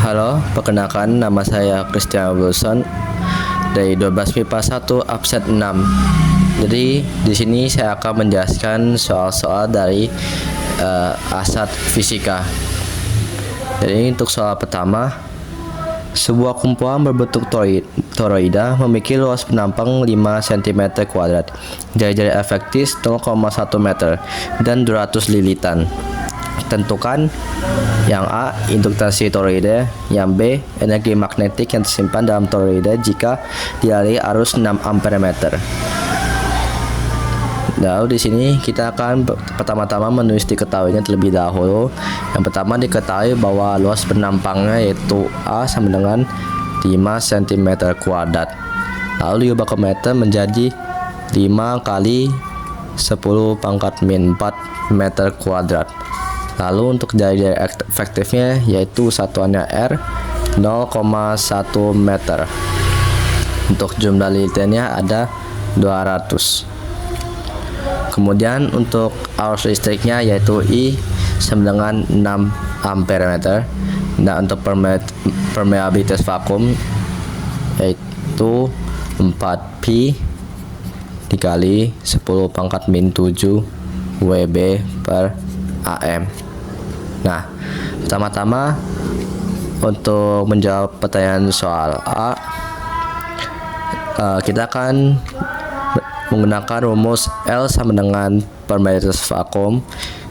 Halo, perkenalkan nama saya Christian Wilson dari 12 MIPA 1 absen 6. Jadi di sini saya akan menjelaskan soal-soal dari asat fisika. Jadi untuk soal pertama, sebuah kumpulan berbentuk toroida memiliki luas penampang 5 cm kuadrat, jari-jari efektif 0,1 meter, dan 200 lilitan. Tentukan yang A, induktasi toroida, yang B, energi magnetik yang tersimpan dalam toroida jika dialiri arus 6 ampere meter. Lalu di sini kita akan pertama-tama menulis diketahuinya terlebih dahulu. Yang pertama diketahui bahwa luas penampangnya yaitu A sama dengan 5 cm kuadrat. Lalu diubah ke meter menjadi 5 kali 10 pangkat min 4 meter kuadrat. Lalu untuk jari-jari efektifnya yaitu satuannya R 0,1 meter. Untuk jumlah lilitannya ada 200. Kemudian untuk arus listriknya yaitu I sama dengan 6 ampere meter. Nah untuk permeabilitas vakum yaitu 4pi dikali 10 pangkat min 7 WB per AM. Nah, pertama-tama untuk menjawab pertanyaan soal A, kita akan menggunakan rumus L sama dengan permeabilitas vakum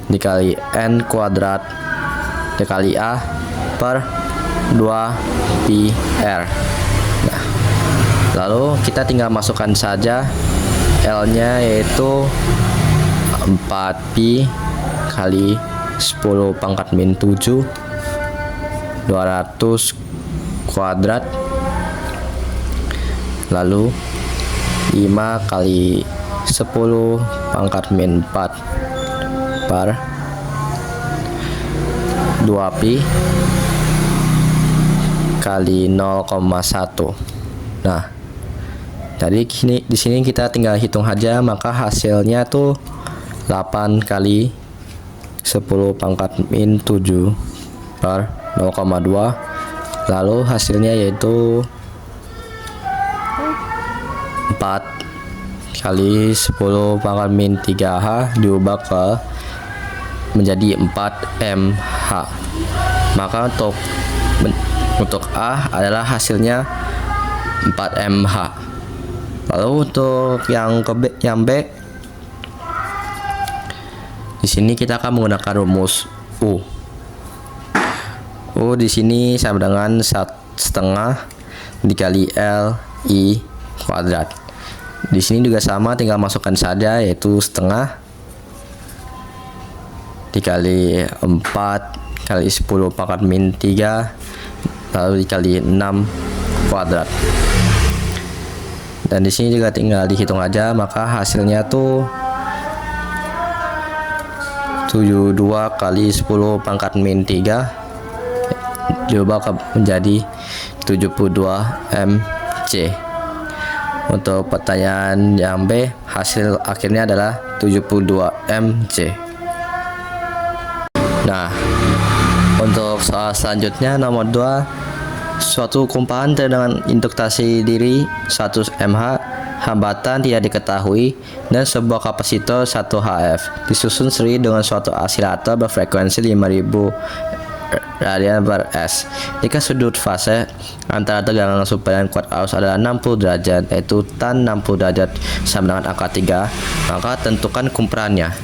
dikali N kuadrat dikali A per 2pi R. Nah, lalu kita tinggal masukkan saja L-nya yaitu 4pi kali 10 pangkat min 7 200 kuadrat, lalu 5 kali 10 pangkat min 4 per 2pi kali 0,1. Nah, jadi di sini kita tinggal hitung aja, maka hasilnya tuh 8 kali 10 pangkat min 7 per 0,2. Lalu hasilnya yaitu 4 kali 10 pangkat min 3H diubah ke menjadi 4mH. Maka untuk A adalah hasilnya 4mH. Lalu untuk yang B, di sini kita akan menggunakan rumus U. U di sini sama dengan 1/2 dikali L I kuadrat. Di sini juga sama, tinggal masukkan saja yaitu 1/2 dikali 4 kali 10 pangkat min 3 lalu dikali 6 kuadrat. Dan di sini juga tinggal dihitung aja, maka hasilnya tuh 72 kali 10 pangkat min 3 diubah menjadi 72 mC. Untuk pertanyaan yang B, hasil akhirnya adalah 72 mC. Nah, untuk soal selanjutnya nomor 2, suatu kumparan dengan induktasi diri 100 mH, hambatan tidak diketahui, dan sebuah kapasitor 1 HF disusun seri dengan suatu asilator berfrekuensi 5000 radian per S. Jika sudut fase antara tegangan supaya dan kuat arus adalah 60 derajat, yaitu tan 60 derajat sama dengan angka 3, maka tentukan kumparannya.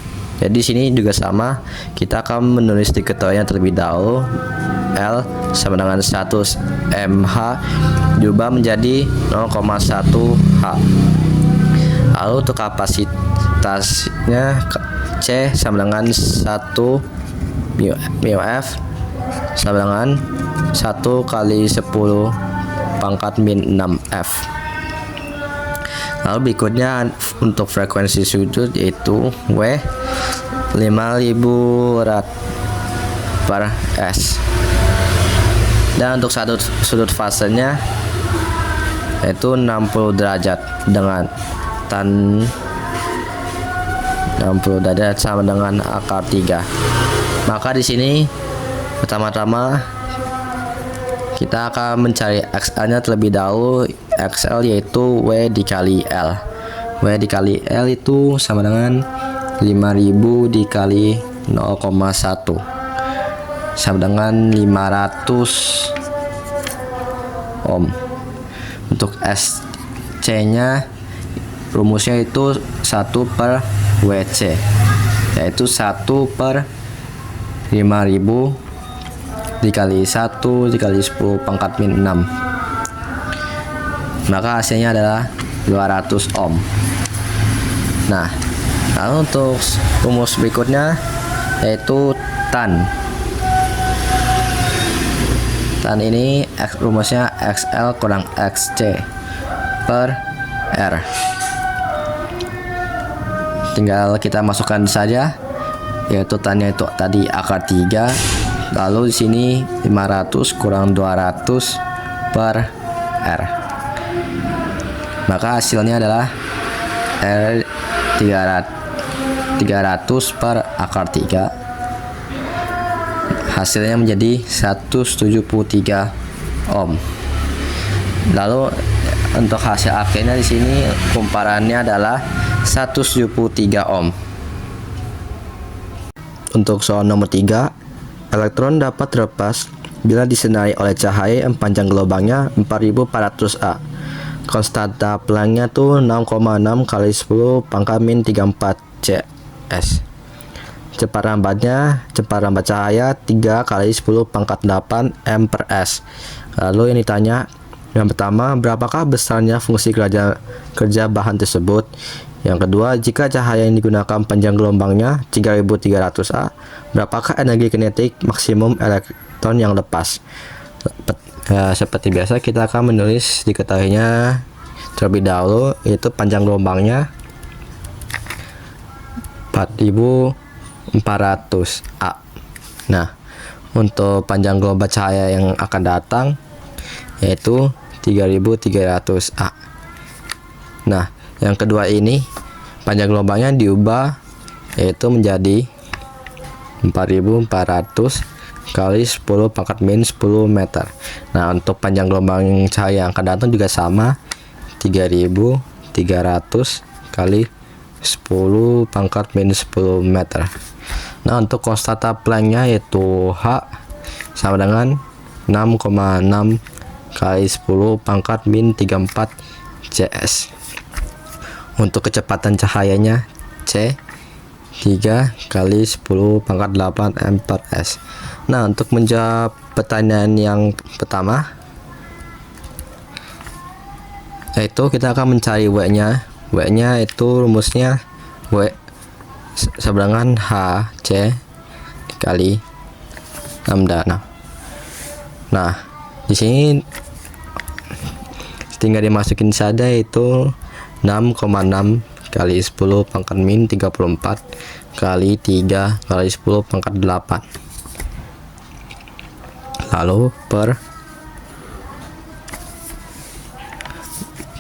Jadi di sini juga sama, kita akan menulis diketahuinya terlebih dahulu. L sama dengan 100 mH diubah menjadi 0,1 H. Lalu untuk kapasitasnya C sama dengan 1 μF sama dengan 1 kali 10 pangkat min 6 F. Lalu berikutnya untuk frekuensi sudut yaitu W 5000 rad per S. Dan untuk sudut fasenya yaitu 60 derajat dengan tan 60 derajat sama dengan akar 3. Maka di sini pertama-tama Kita akan mencari XL-nya terlebih dahulu. XL yaitu W dikali L. W dikali L itu sama dengan 5000 dikali 0,1 sama dengan 500 ohm. Untuk SC-nya rumusnya itu 1 per WC, yaitu 1 per 5000 dikali 1 dikali 10 pangkat min 6. Maka hasilnya adalah 200 ohm. Nah, lalu untuk rumus berikutnya yaitu tan. Tan ini rumusnya XL kurang XC per R. Tinggal kita masukkan saja, yaitu tannya itu tadi akar 3. Lalu di sini 500 kurang 200 per R. Maka hasilnya adalah R 300 per akar 3. Hasilnya menjadi 173 ohm. Lalu untuk hasil akhirnya di sini kumparannya adalah 173 ohm. Untuk soal nomor 3, elektron dapat terlepas bila disinari oleh cahaya yang panjang gelombangnya 4400 A. Konstanta Plancknya tuh 6,6 kali 10 pangkat min 34 CS. Cepat lambat cahaya 3 kali 10 pangkat 8 M per S. Lalu yang ditanya, yang pertama, berapakah besarnya fungsi kerja bahan tersebut? Yang kedua, jika cahaya yang digunakan panjang gelombangnya 3300 A, berapakah energi kinetik maksimum elektron yang lepas? Seperti biasa, kita akan menulis diketahuinya terlebih dahulu, yaitu panjang gelombangnya 4400 A. Nah, untuk panjang gelombang cahaya yang akan datang yaitu 3300 A. Nah, yang kedua ini panjang gelombangnya diubah yaitu menjadi 4400 kali 10 pangkat min 10 meter. Nah, untuk panjang gelombang cahaya yang akan datang juga sama, 3300 kali 10 pangkat min 10 meter. Nah, untuk konstanta Plancknya yaitu H sama dengan 6,6 kali 10 pangkat min 34 CS. Untuk kecepatan cahayanya C 3 kali 10 pangkat 8 M per S. Nah, untuk menjawab pertanyaan yang pertama, yaitu kita akan mencari W-nya. W-nya itu rumusnya W sama dengan HC kali lambda. Nah, di sini tinggal dimasukin saja, itu 6,6 kali 10 pangkat min 34 kali 3 kali 10 pangkat 8. Lalu per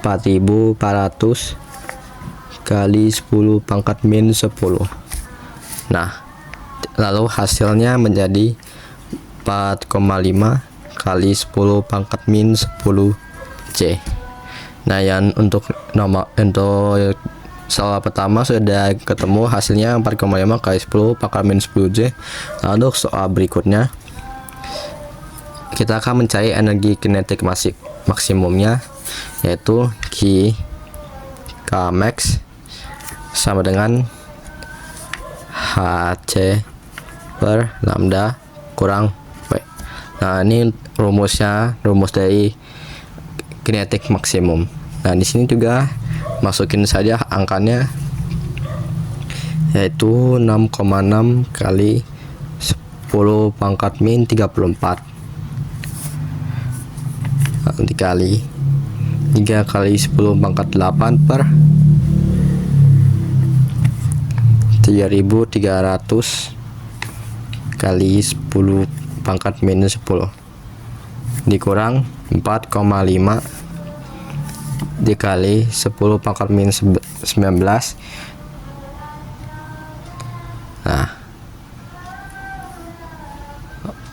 4400 kali 10 pangkat min 10. Nah, lalu hasilnya menjadi 4,5 kali 10 pangkat min 10 C. Nah, yang untuk soal pertama sudah ketemu, hasilnya 4,5 kali 10 pangkat min 10 J. Lalu soal berikutnya kita akan mencari energi kinetik maksimumnya, yaitu Q max sama dengan HC per lambda kurang W. Nah, ini rumus dari kinetik maksimum. Nah, di sini juga masukin saja angkanya, yaitu 6,6 kali 10 pangkat min 34 dikali 3 kali 10 pangkat 8 per 3300 kali 10 pangkat minus 10 dikurang 4,5 dikali 10 pangkat minus 19. Nah,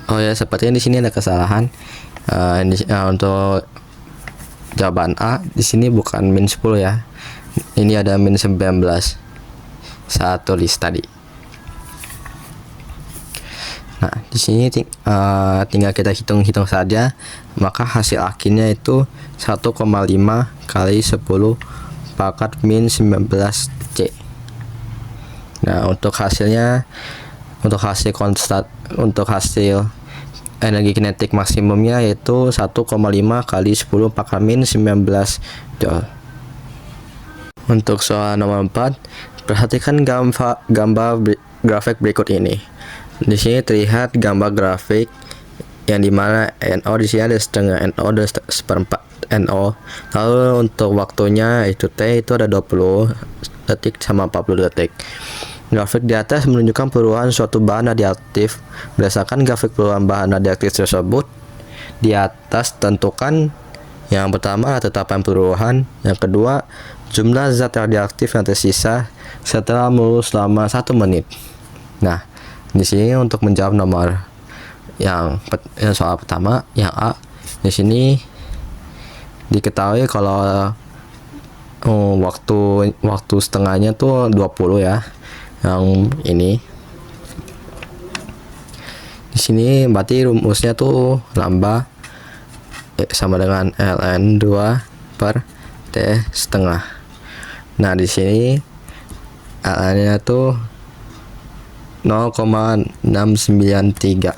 oh ya, sepertinya di sini ada kesalahan. Untuk jawaban A di sini bukan min 10 ya. Ini ada min 19 saat tulis tadi. Nah, di sini tinggal kita hitung-hitung saja, maka hasil akhirnya itu 1,5 kali 10 pangkat min 19C. Nah, untuk hasilnya, untuk hasil energi kinetik maksimumnya yaitu 1,5 kali 10 pangkat min 19 Joule. Untuk soal nomor 4, perhatikan gambar grafik berikut ini. Di sini terlihat gambar grafik yang dimana NO di sini ada setengah NO dan seperempat NO. Lalu untuk waktunya itu T itu ada 20 detik sama 40 detik. Grafik di atas menunjukkan perubahan suatu bahan radioaktif. Berdasarkan grafik perubahan bahan radioaktif tersebut, di atas tentukan yang pertama tetapan perubahan, yang kedua jumlah zat radioaktif yang tersisa setelah melulus selama 1 menit. Nah, di sini untuk menjawab nomor yang soal pertama, yang A, di sini diketahui kalau waktu setengahnya tuh 20 ya. Yang ini di sini berarti rumusnya tuh lambda sama dengan ln 2 per T setengah. Nah, di sini ln-nya tuh 0,693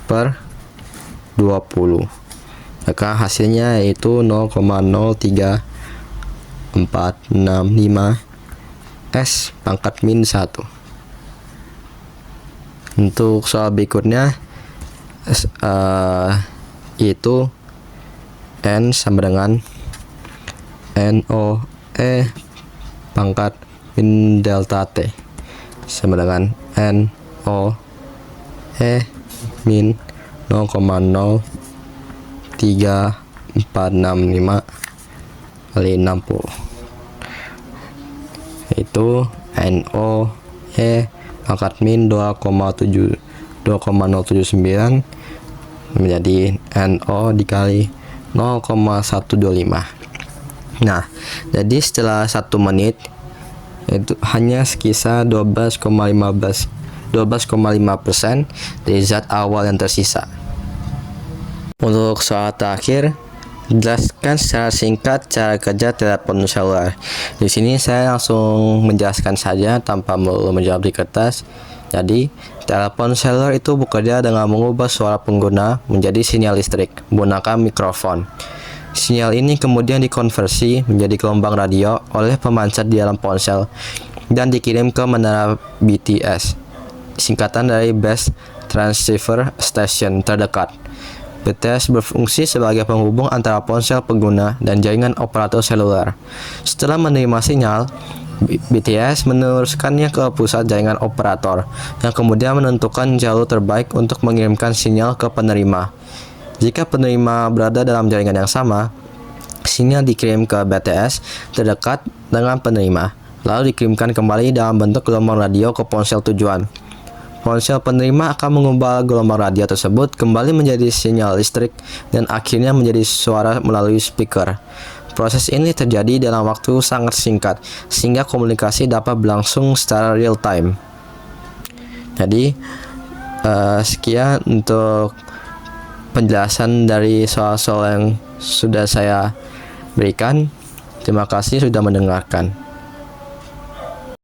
per 20. Maka hasilnya yaitu 0,03465 S pangkat min 1. Untuk soal berikutnya itu N sama dengan NOE pangkat min delta T sama dengan NOE min 0,03465 kali 60, itu NOE pangkat min 2,079 menjadi NO dikali 0,125. Nah, jadi setelah 1 menit itu hanya sekitar 12,5% dari zat awal yang tersisa. Untuk soal terakhir, jelaskan secara singkat cara kerja telepon seluler. Di sini saya langsung menjelaskan saja tanpa perlu menjawab di kertas. Jadi, telepon seluler itu bekerja dengan mengubah suara pengguna menjadi sinyal listrik menggunakan mikrofon. Sinyal ini kemudian dikonversi menjadi gelombang radio oleh pemancar di dalam ponsel dan dikirim ke menara BTS, singkatan dari Base Transceiver Station terdekat. BTS berfungsi sebagai penghubung antara ponsel pengguna dan jaringan operator seluler. Setelah menerima sinyal, BTS meneruskannya ke pusat jaringan operator, yang kemudian menentukan jalur terbaik untuk mengirimkan sinyal ke penerima. Jika penerima berada dalam jaringan yang sama, sinyal dikirim ke BTS terdekat dengan penerima, lalu dikirimkan kembali dalam bentuk gelombang radio ke ponsel tujuan. Ponsel penerima akan mengubah gelombang radio tersebut kembali menjadi sinyal listrik dan akhirnya menjadi suara melalui speaker. Proses ini terjadi dalam waktu sangat singkat sehingga komunikasi dapat berlangsung secara real time. Jadi sekian untuk penjelasan dari soal-soal yang sudah saya berikan. Terima kasih sudah mendengarkan.